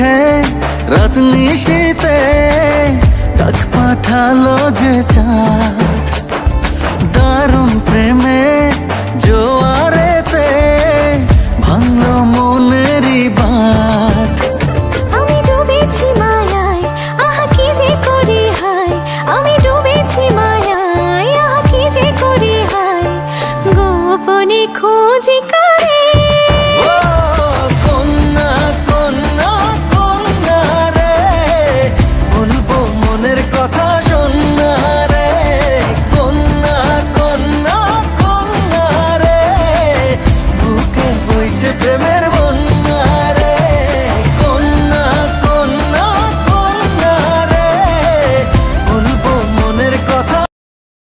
দেখে রাত নিশীতে ডাক পাঠালো যে চাঁদ। দারুণ প্রেমে জোয়ারেতে ভাঙলো মনেরই বাঁধ। আমি ডুবেছি মায়ায়, আহা কি যে করি হায়। আমি ডুবেছি মায়ায়, আহা কি যে করি হায়। গোপনে খোঁজি করে